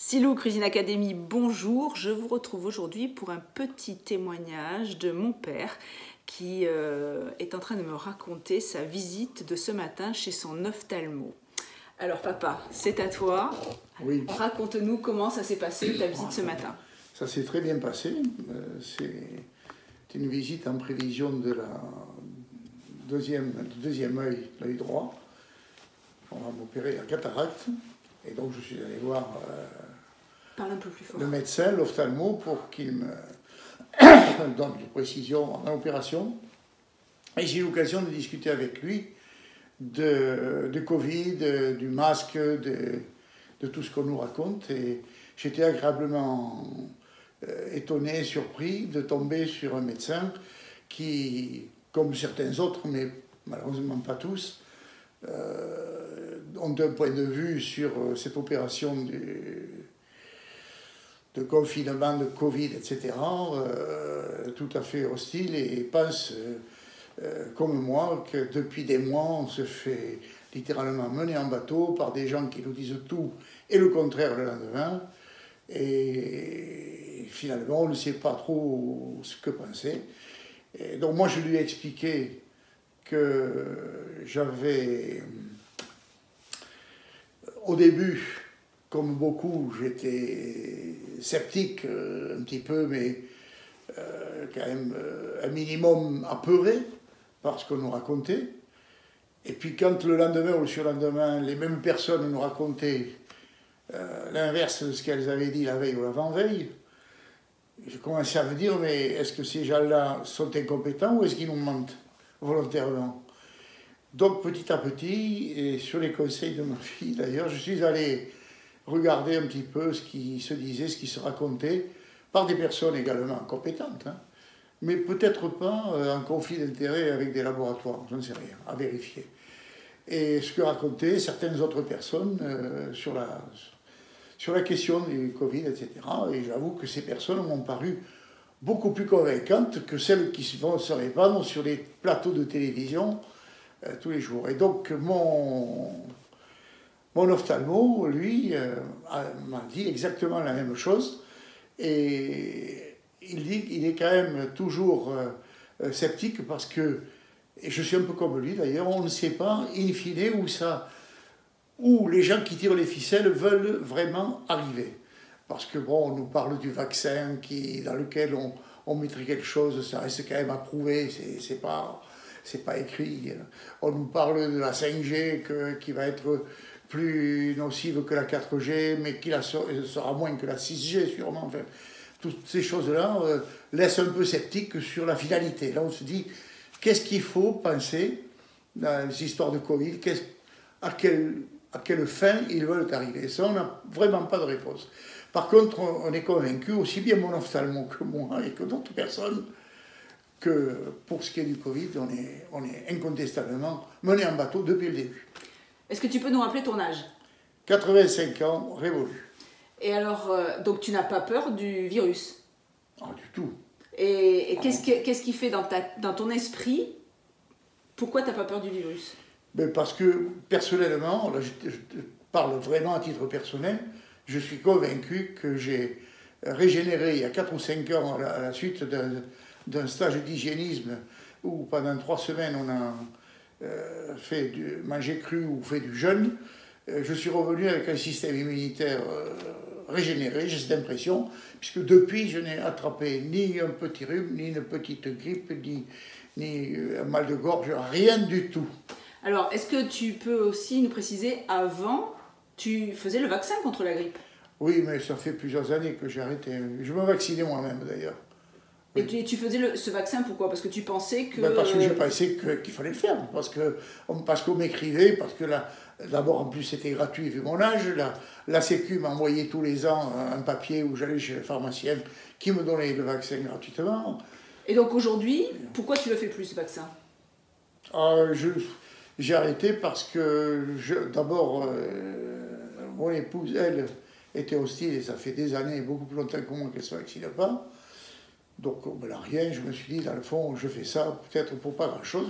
Silou Cuisine Academy, bonjour. Je vous retrouve aujourd'hui pour un petit témoignage de mon père qui est en train de me raconter sa visite de ce matin chez son ophtalmo. Alors papa, c'est à toi. Oui. Raconte-nous comment ça s'est passé ta visite ce matin. Ça s'est très bien passé. C'est une visite en prévision de la deuxième œil, l'œil droit. On va m'opérer la cataracte. Et donc je suis allé voir Parle un peu plus fort. le médecin, l'ophtalmo, pour qu'il me donne des précisions en opération. Et j'ai eu l'occasion de discuter avec lui de Covid, du masque, de tout ce qu'on nous raconte. Et j'étais agréablement étonné, surpris de tomber sur un médecin qui, comme certains autres, mais malheureusement pas tous, ont un point de vue sur cette opération de confinement, de Covid, etc., tout à fait hostile, et pensent, comme moi, que depuis des mois, on se fait littéralement mener en bateau par des gens qui nous disent tout et le contraire le lendemain. Et finalement, on ne sait pas trop ce que penser. Et donc moi, je lui ai expliqué que j'avais, au début, comme beaucoup, j'étais sceptique un petit peu, mais quand même un minimum apeuré par ce qu'on nous racontait. Et puis quand le lendemain ou le surlendemain, les mêmes personnes nous racontaient l'inverse de ce qu'elles avaient dit la veille ou l'avant-veille, je commençais à me dire, mais est-ce que ces gens-là sont incompétents ou est-ce qu'ils nous mentent volontairement? Donc petit à petit, et sur les conseils de ma fille d'ailleurs, je suis allé regarder un petit peu ce qui se disait, ce qui se racontait, par des personnes également compétentes, hein, mais peut-être pas en conflit d'intérêts avec des laboratoires, je ne sais rien, à vérifier. Et ce que racontaient certaines autres personnes sur la question du Covid, etc. Et j'avoue que ces personnes m'ont paru beaucoup plus convaincantes que celles qui vont se répandre sur les plateaux de télévision tous les jours. Et donc mon ophtalmo, lui, m'a dit exactement la même chose. Et il dit qu'il est quand même toujours sceptique parce que, et je suis un peu comme lui d'ailleurs, on ne sait pas, in fine, où les gens qui tirent les ficelles veulent vraiment arriver. Parce que bon, on nous parle du vaccin dans lequel on mettrait quelque chose, ça reste quand même à prouver, c'est pas écrit. On nous parle de la 5G qui va être plus nocive que la 4G, mais qui sera moins que la 6G sûrement. Enfin, toutes ces choses-là laissent un peu sceptique sur la finalité. Là, on se dit, qu'est-ce qu'il faut penser dans les histoires de Covid, à quelle fin ils veulent arriver? Ça, on n'a vraiment pas de réponse. Par contre, on est convaincu, aussi bien mon ophtalmo que moi et que d'autres personnes, que pour ce qui est du Covid, on est incontestablement mené en bateau depuis le début. Est-ce que tu peux nous rappeler ton âge? 85 ans, révolu. Et alors, donc tu n'as pas peur du virus? Ah, du tout. Et qu'est-ce qui fait dans ton esprit, pourquoi tu n'as pas peur du virus? Ben parce que, personnellement, là, je parle vraiment à titre personnel, je suis convaincu que j'ai régénéré il y a 4 ou 5 ans à la suite d'un stage d'hygiénisme où pendant 3 semaines on a fait du manger cru ou fait du jeûne. Je suis revenu avec un système immunitaire régénéré, j'ai cette impression, puisque depuis je n'ai attrapé ni un petit rhume, ni une petite grippe, ni un mal de gorge, rien du tout. Alors, est-ce que tu peux aussi nous préciser, avant, tu faisais le vaccin contre la grippe? Oui, mais ça fait plusieurs années que j'ai arrêté. Je me vaccinais moi-même d'ailleurs. Oui. Et tu faisais ce vaccin pourquoi? Parce que tu pensais que... Ben parce que je pensais qu'il fallait le faire, parce qu'on m'écrivait, parce que d'abord en plus c'était gratuit vu mon âge, la Sécu m'envoyait tous les ans un papier où j'allais chez le pharmacien qui me donnait le vaccin gratuitement. Et donc aujourd'hui, pourquoi tu le fais plus ce vaccin? J'ai arrêté parce que d'abord mon épouse, elle, était hostile et ça fait des années, beaucoup plus longtemps que moi qu'elle ne se vaccine pas. Donc, on ne me l'a rien, je me suis dit, dans le fond, je fais ça peut-être pour pas grand-chose,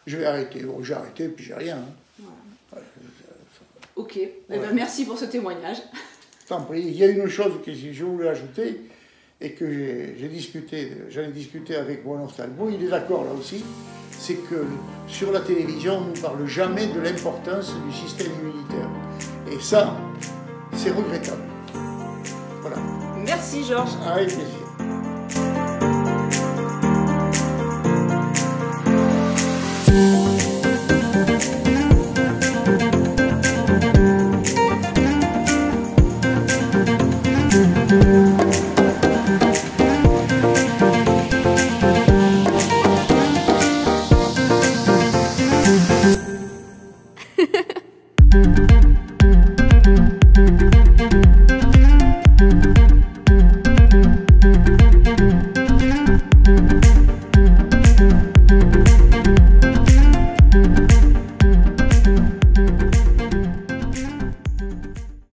je vais arrêter. Bon, j'ai arrêté, puis j'ai rien. Hein. Voilà. Ok, ouais. Eh ben, merci pour ce témoignage. t'en prie. Il y a une chose que je voulais ajouter et que j'en ai discuté avec mon ophtalmo, il est d'accord là aussi, c'est que sur la télévision, on ne parle jamais de l'importance du système immunitaire. Et ça, c'est regrettable. Voilà. Merci Georges. Avec plaisir.